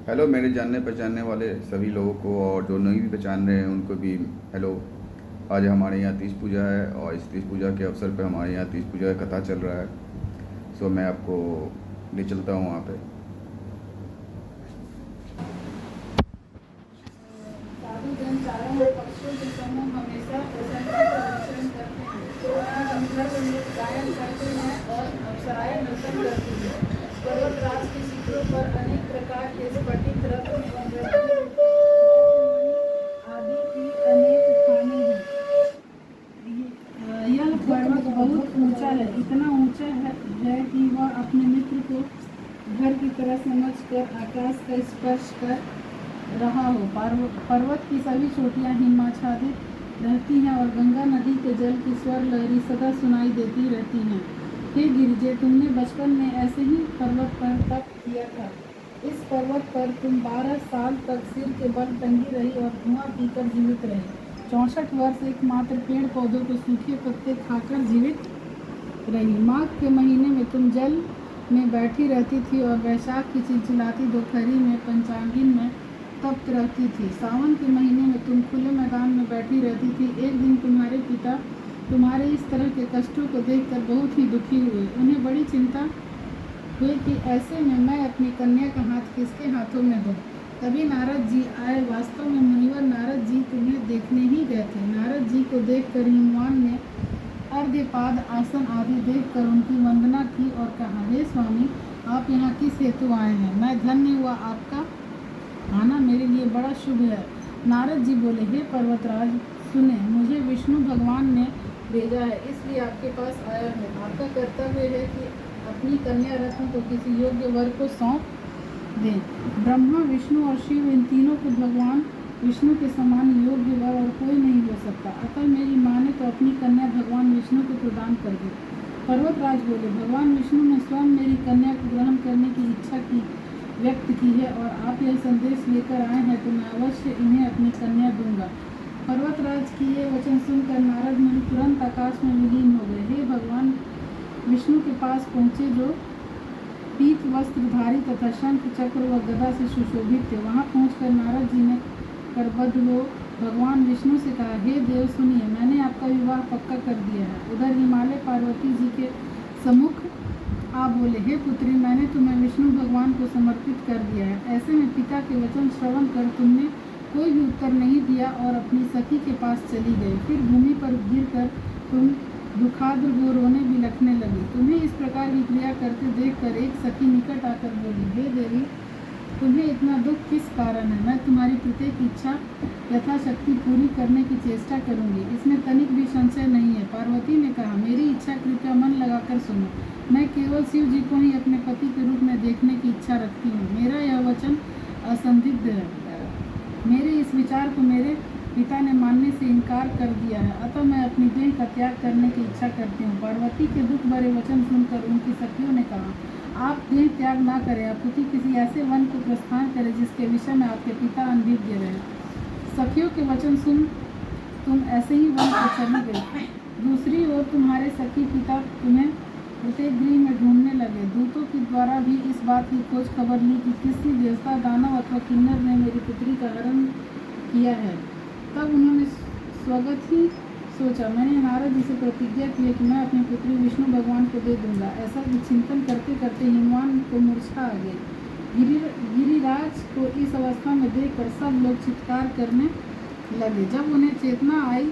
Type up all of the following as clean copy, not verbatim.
Hello मेरे जानने पहचानने वाले सभी लोगों को, और जो नहीं भी पहचान रहे हैं उनको भी हेलो। आज हमारे यहाँ तीज पूजा है और इस तीज पूजा के अवसर पे हमारे यहाँ तीज पूजा का कथा चल रहा है। सो मैं आपको ले चलता हूँ वहाँ पे। साधु जन चारों ओर पक्षियों के समूह हमेशा प्रसन्नता से विचरण करते हैं। गंधर्व लोग गायन करते हैं और अप्सराएं नर्तन करती हैं। पर्वतराज के शिखरों पर अनेक प्रकार के स्फटिक रत्न एवं वैष्णव आदि की अनेक खाने हैं। यह पर्वत बहुत ऊंचा है, इतना ऊंचा है कि वह अपने मित्र को घर की तरह समझकर आकाश का स्पर्श कर रहा हो। पर्वत की सभी चोटियां हिमाच्छादित रहती हैं और गंगा नदी के जल की स्वर लहरी सदा सुनाई देती रहती हैं। हे गिरिजे, तुमने बचपन में ऐसे ही पर्वत पर तप किया था। इस पर्वत पर तुम 12 साल तक सिर के बल टंगी रही और धुआं पीकर जीवित रही। 64 वर्ष एकमात्र पेड़ पौधों को सूखे पत्ते खाकर जीवित रही। माघ के महीने में तुम जल में बैठी रहती थी और वैशाख की चिलचिलाती दोपहरी में पंचांगिन में तप्त रहती थी। सावन के महीने में तुम खुले मैदान में बैठी रहती थी। एक दिन तुम्हारे पिता तुम्हारे इस तरह के कष्टों को देखकर बहुत ही दुखी हुए। उन्हें बड़ी चिंता हुई कि ऐसे में मैं अपनी कन्या का हाथ किसके हाथों में दूं। तभी नारद जी आए। वास्तव में मुनिवर नारद जी तुम्हें देखने ही गए थे। नारद जी को देखकर हिमवान ने अर्घ्यपाद आसन आदि देखकर उनकी वंदना की और कहा, हे स्वामी, आप यहाँ किस हेतु आए हैं? मैं धन्य हुआ, आपका आना मेरे लिए बड़ा शुभ है। नारद जी बोले, हे पर्वतराज, सुने, मुझे विष्णु भगवान ने भेजा है, इसलिए आपके पास आया हूँ। आपका कर्तव्य है कि अपनी कन्या रत्न को किसी योग्य वर को सौंप दें। ब्रह्मा, विष्णु और शिव, इन तीनों को भगवान विष्णु के समान योग्य वर और कोई नहीं हो सकता। अतः मेरी माँ ने तो अपनी कन्या भगवान विष्णु को प्रदान कर दी। पर्वतराज बोले, भगवान विष्णु ने स्वयं मेरी कन्या को ग्रहण करने की इच्छा की व्यक्त की है और आप यह संदेश लेकर आए हैं, तो मैं अवश्य इन्हें अपनी कन्या दूंगा। पर्वतराज की ये वचन सुनकर नारद मुनि तुरंत आकाश में विलीन हो गए। हे भगवान विष्णु के पास पहुँचे, जो पीत वस्त्रधारी तथा शंख चक्र व गदा से सुशोभित थे। वहाँ पहुँचकर नारद जी ने करबद्ध हो भगवान विष्णु से कहा, हे देव, सुनिए, मैंने आपका विवाह पक्का कर दिया है। उधर हिमालय पार्वती जी के सम्मुख आप बोले, हे पुत्री, मैंने तुम्हें विष्णु भगवान को समर्पित कर दिया है। ऐसे में पिता के वचन श्रवण कर तुमने कोई भी उत्तर नहीं दिया और अपनी सखी के पास चली गई। फिर भूमि पर गिरकर तुम दुखाद्र हो रोने बिलखने लगी। तुम्हें इस प्रकार की क्रिया करते देखकर एक सखी निकट आकर बोली, हे देवी, तुम्हें इतना दुख किस कारण है? मैं तुम्हारी प्रत्येक इच्छा यथाशक्ति पूरी करने की चेष्टा करूंगी, इसमें तनिक भी संशय नहीं है। पार्वती ने कहा, मेरी इच्छा कृपया मन लगाकर सुनो। मैं केवल शिव जी को ही अपने पति के रूप में देखने की इच्छा रखती हूँ। मेरा यह वचन असंदिग्ध है। मेरे इस विचार को मेरे पिता ने मानने से इनकार कर दिया है, अतः मैं अपनी देह का त्याग करने की इच्छा करती हूँ। पार्वती के दुख भरे वचन सुनकर उनकी सखियों ने कहा, आप देह त्याग ना करें, अपितु किसी ऐसे वन को प्रस्थान करें जिसके विषय में आपके पिता अनभिज्ञ रहे। सखियों के वचन सुन तुम ऐसे ही वन को चली गई। दूसरी ओर तुम्हारे सखी पिता तुम्हें प्रत्येक गृह में ढूंढने लगे। दूतों के द्वारा भी इस बात की खोज खबर ली कि किसी देवता, दानव अथवा किन्नर ने मेरी पुत्री का हरण किया है। तब उन्होंने स्वगत ही सोचा, मैंने नारद जी से प्रतिज्ञा की है कि मैं अपनी पुत्री विष्णु भगवान को दे दूंगा। ऐसा चिंतन करते करते हिमवान को मूर्छा आ गई। गिरिराज को इस अवस्था में देखकर सब लोग चित्कार करने लगे। जब उन्हें चेतना आई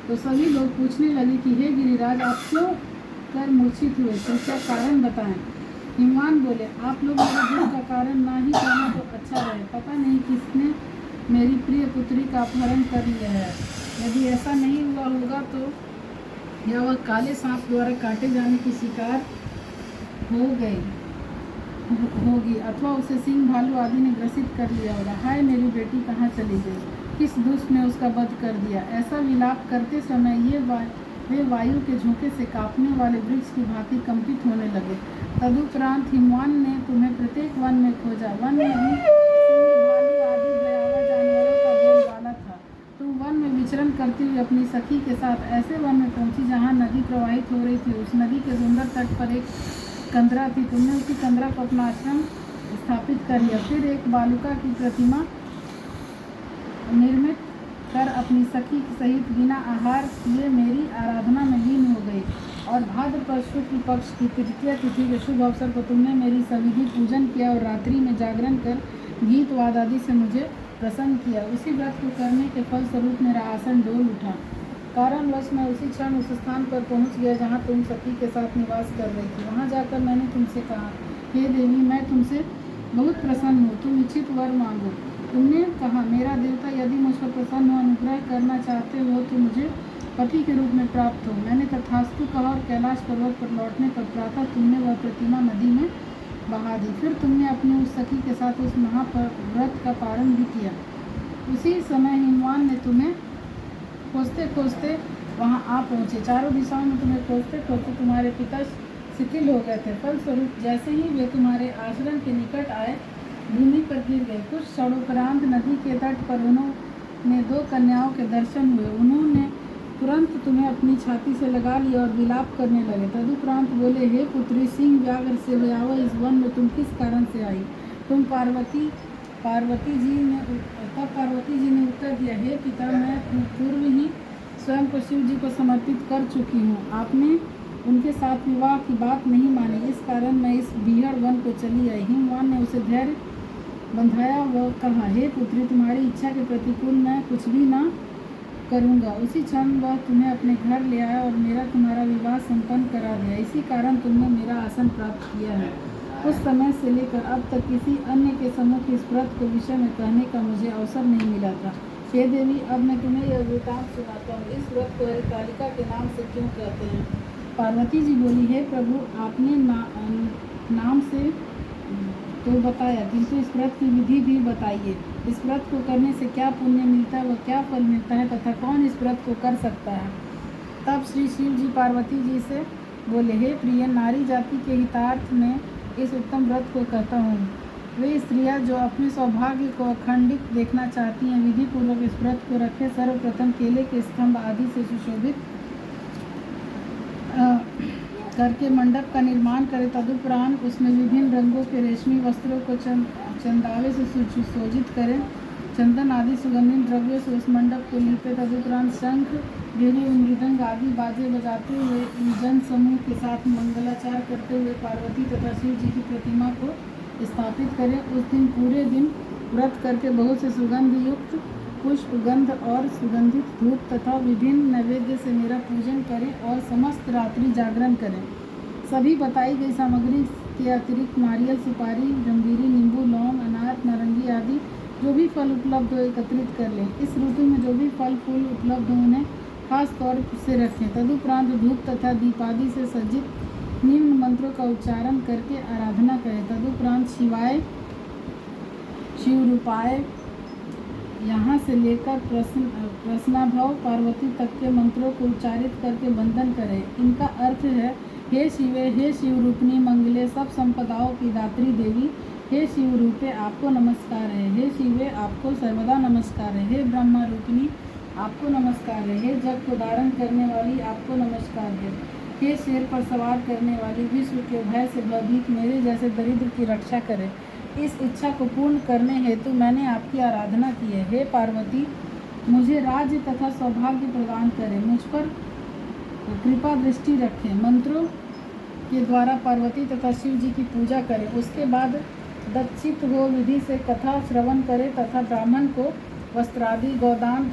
तो सभी लोग पूछने लगे कि हे गिरिराज, आप क्यों कर मूर्छित हुए? कृपया कारण बताएं। हिमवान बोले, आप लोग मेरे दुख का कारण ना ही कहना तो अच्छा रहे। पता नहीं किसने मेरी प्रिय पुत्री का अपहरण कर लिया है। यदि ऐसा नहीं हुआ होगा तो या वह काले सांप द्वारा काटे जाने की शिकार होगी अथवा उसे सिंह, भालू आदि ने ग्रसित कर लिया होगा। हाय, मेरी बेटी कहाँ चली गई? किस दुष्ट ने उसका वध कर दिया? ऐसा विलाप करते समय वे वायु के झोंके से कांपने वाले वृक्ष की भांति कंपित होने लगे। तदुपरांत हिमवान ने तुम्हें प्रत्येक वन में खोजा। वन में भी सिंह, भालू आदि भयावह जानवरों का बोलबाला था। तुम वन में विचरण करती हुई अपनी सखी के साथ ऐसे वन में पहुंची जहाँ नदी प्रवाहित हो रही थी। उस नदी के सुंदर तट पर एक कंदरा थी। तुमने उसी कंदरा को अपना आश्रम स्थापित कर लिया। फिर एक बालुका की प्रतिमा निर्मित कर अपनी सखी सहित बिना आहार किए मेरी आराधना में लीन हो गई। और भाद्रपद शुक्ल पक्ष की तृतीया तिथि के शुभ अवसर पर तुमने मेरी सविधि पूजन किया और रात्रि में जागरण कर गीत वाद आदि से मुझे प्रसन्न किया। उसी व्रत को करने के फलस्वरूप मेरा आसन डोल उठा। कारणवश मैं उसी क्षण उस स्थान पर पहुंच गया जहां तुम सखी के साथ निवास कर रही थी। वहां जाकर मैंने तुमसे कहा, हे देवी, मैं तुमसे बहुत प्रसन्न हूँ, तुम इच्छित वर मांगो। तुमने कहा, मेरा देवता यदि मुझ पर प्रसन्न हो, अनुग्रह करना चाहते हो तो मुझे पति के रूप में प्राप्त हो। मैंने तथास्तु कहा और कैलाश पर्वत पर लौटने पर प्रातः तुमने वह प्रतिमा नदी में बहा दी। फिर तुमने अपनी उस सखी के साथ उस महाव्रत का पारण भी किया। उसी समय हिमवान ने तुम्हें खोजते खोजते वहां आ पहुँचे। चारों दिशाओं में तुम्हें खोजते खोजते तुम्हारे पिता शिथिल हो गए थे। फलस्वरूप जैसे ही वे तुम्हारे आश्रम के निकट आए, भूमि पर गिर गए। कुछ क्षणोपरांत नदी के तट पर उन्होंने 2 कन्याओं के दर्शन हुए। उन्होंने तुरंत तुम्हें अपनी छाती से लगा लिया और विलाप करने लगे। तदुपरांत बोले, हे पुत्री, सिंह व्याघ्र से भयावह इस वन में तुम किस कारण से आई? तुम पार्वती जी ने उत्तर दिया, हे पिता, मैं पूर्व ही स्वयं को शिव जी को समर्पित कर चुकी हूँ। आपने उनके साथ विवाह की बात नहीं मानी, इस कारण मैं इस भीड़ वन को चली आई। हिमवान ने उसे धैर्य बंधाया व कहा, हे पुत्री, तुम्हारी इच्छा के प्रतिकूल मैं कुछ भी ना करूँगा। उसी क्षण वह तुम्हें अपने घर ले आया और मेरा तुम्हारा विवाह संपन्न करा दिया। इसी कारण तुमने मेरा आसन प्राप्त किया है। उस समय से लेकर अब तक किसी अन्य के सम्मुख इस व्रत के विषय में कहने का मुझे अवसर नहीं मिला था। हे देवी, अब मैं तुम्हें यह वृतांत सुनाता हूँ। इस व्रत को हरितालिका के नाम से क्यों कहते हैं? पार्वती जी बोली, हे प्रभु, आपने नाम से तो बताया, किंतु इस व्रत की विधि भी बताइए। इस व्रत को करने से क्या पुण्य मिलता है व क्या फल मिलता है तथा कौन इस व्रत को कर सकता है? तब श्री शिव जी पार्वती जी से बोले, हे प्रिय, नारी जाति के हितार्थ में इस उत्तम व्रत को कहता हूँ। वे स्त्रियाँ जो अपने सौभाग्य को अखंडित देखना चाहती हैं, विधि पूर्वक इस व्रत को रखें। सर्वप्रथम केले के स्तंभ आदि से सुशोभित करके मंडप का निर्माण करें। तदुपरांत उसमें विभिन्न रंगों के रेशमी वस्त्रों को चंदावे से सुशोभित करें। चंदन आदि सुगंधित द्रव्यों से उस मंडप को लीपे। तदुपरांत शंख, भेरी, मृदंग आदि बाजे बजाते हुए जन समूह के साथ मंगलाचार करते हुए पार्वती तथा शिव जी की प्रतिमा को स्थापित करें। उस दिन पूरे दिन व्रत करके बहुत से सुगंध युक्त पुष्प, गंध और सुगंधित धूप तथा विभिन्न नैवेद्य से मेरा पूजन करें और समस्त रात्रि जागरण करें। सभी बताई गई सामग्री के अतिरिक्त नारियल, सुपारी, जम्बीरी, नींबू, लौंग, अनार, नारंगी आदि जो भी फल उपलब्ध हो एकत्रित कर लें। इस ऋतु में जो भी फल फूल उपलब्ध हो उन्हें खास तौर से रखें। तदुपरांत धूप तथा दीपादि से सज्जित निम्न मंत्रों का उच्चारण करके आराधना करें। तदुपरांत शिवाय, शिव रूपाय, यहाँ से लेकर प्रश्नाभव पार्वती तक के मंत्रों को उच्चारित करके वंदन करें। इनका अर्थ है, हे शिवे, हे शिव रूपिणी मंगले, सब संपदाओं की दात्री देवी, हे शिव रूपे, आपको नमस्कार है। हे शिवे, आपको सर्वदा नमस्कार है। हे ब्रह्मा रूपिणी, आपको नमस्कार है। हे जग को धारण करने वाली, आपको नमस्कार है। हे शेर पर सवार करने वाली, विश्व के भय से भयभीत मेरे जैसे दरिद्र की रक्षा करे। इस इच्छा को पूर्ण करने हेतु मैंने आपकी आराधना की है। हे पार्वती, मुझे राज्य तथा सौभाग्य प्रदान करें, मुझ पर कृपा दृष्टि रखें। मंत्रों के द्वारा पार्वती तथा शिव जी की पूजा करें। उसके बाद दक्षित हो विधि से कथा श्रवण करें तथा ब्राह्मण को वस्त्रादि, गोदान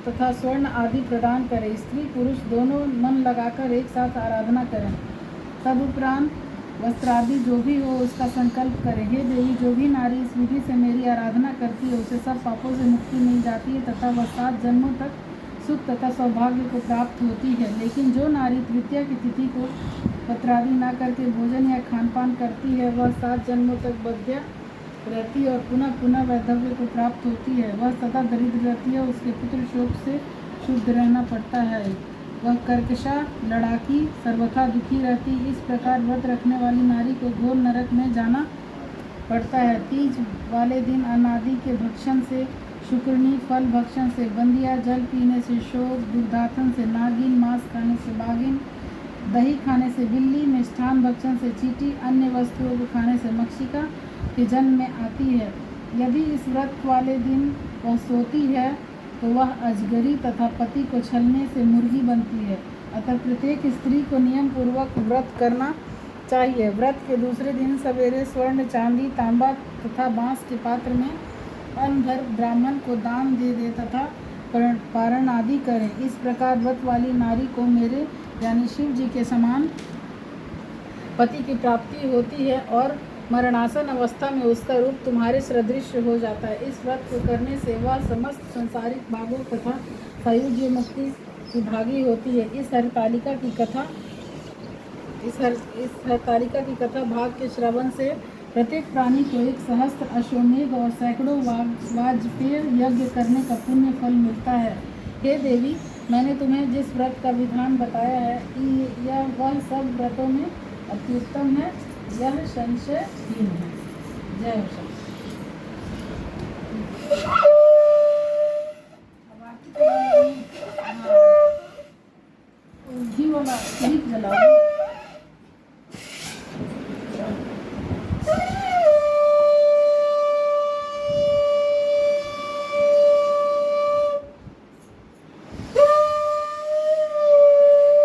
तथा स्वर्ण आदि प्रदान करें। स्त्री पुरुष दोनों मन लगाकर एक साथ आराधना करें। तदुपरांत वस्त्रादि जो भी हो उसका संकल्प करें। हे देवी, जो भी नारी इस विधि से मेरी आराधना करती है उसे सब पापों से मुक्ति मिल जाती है तथा वह 7 जन्मों तक सुख तथा सौभाग्य को प्राप्त होती है। लेकिन जो नारी तृतीया की तिथि को पत्रादि न करके भोजन या खानपान करती है वह 7 जन्मों तक बद्ध्या रहती है और पुनः पुनः वैधव्य को प्राप्त होती है। वह सदा दरिद्र रहती है, उसके पुत्र शोक से शुद्ध रहना पड़ता है। वह कर्कशा, लड़ाकी, सर्वथा दुखी रहती। इस प्रकार व्रत रखने वाली नारी को घोर नरक में जाना पड़ता है। तीज वाले दिन अनादि के भक्षण से शुक्रनी, फल भक्षण से बंदिया, जल पीने से शोक, दुर्धाथन से नागिन, मांस खाने से बागिन, दही खाने से बिल्ली, मिष्ठान भक्षण से चींटी, अन्य वस्तुओं को खाने से मक्षिका, के जन्म में आती है। यदि इस व्रत वाले दिन वह सोती है तो वह अजगरी तथा पति को छलने से मुर्गी बनती है। अतः प्रत्येक स्त्री को नियम पूर्वक व्रत करना चाहिए। व्रत के दूसरे दिन सवेरे स्वर्ण, चांदी, तांबा तथा बांस के पात्र में अन्न भर ब्राह्मण को दान दे तथा पारण आदि करें। इस प्रकार व्रत वाली नारी को मेरे यानी शिव जी के समान पति की प्राप्ति होती है और मरणासन अवस्था में उसका रूप तुम्हारे सदृश हो जाता है। इस व्रत को करने से वह समस्त संसारिक भागों तथा सायुज्य मुक्ति की भागी होती है। इस हरतालिका की कथा भाग के श्रवण से प्रत्येक प्राणी को 1 सहस्त्र अश्वमेध और सैकड़ों वाजपेय यज्ञ करने का पुण्य फल मिलता है। हे देवी, मैंने तुम्हें जिस व्रत का विधान बताया है यह वह सब व्रतों में अत्युत्तम है, यह संशयहीन है। जय हो सब। घी वाला दीप जलाओ।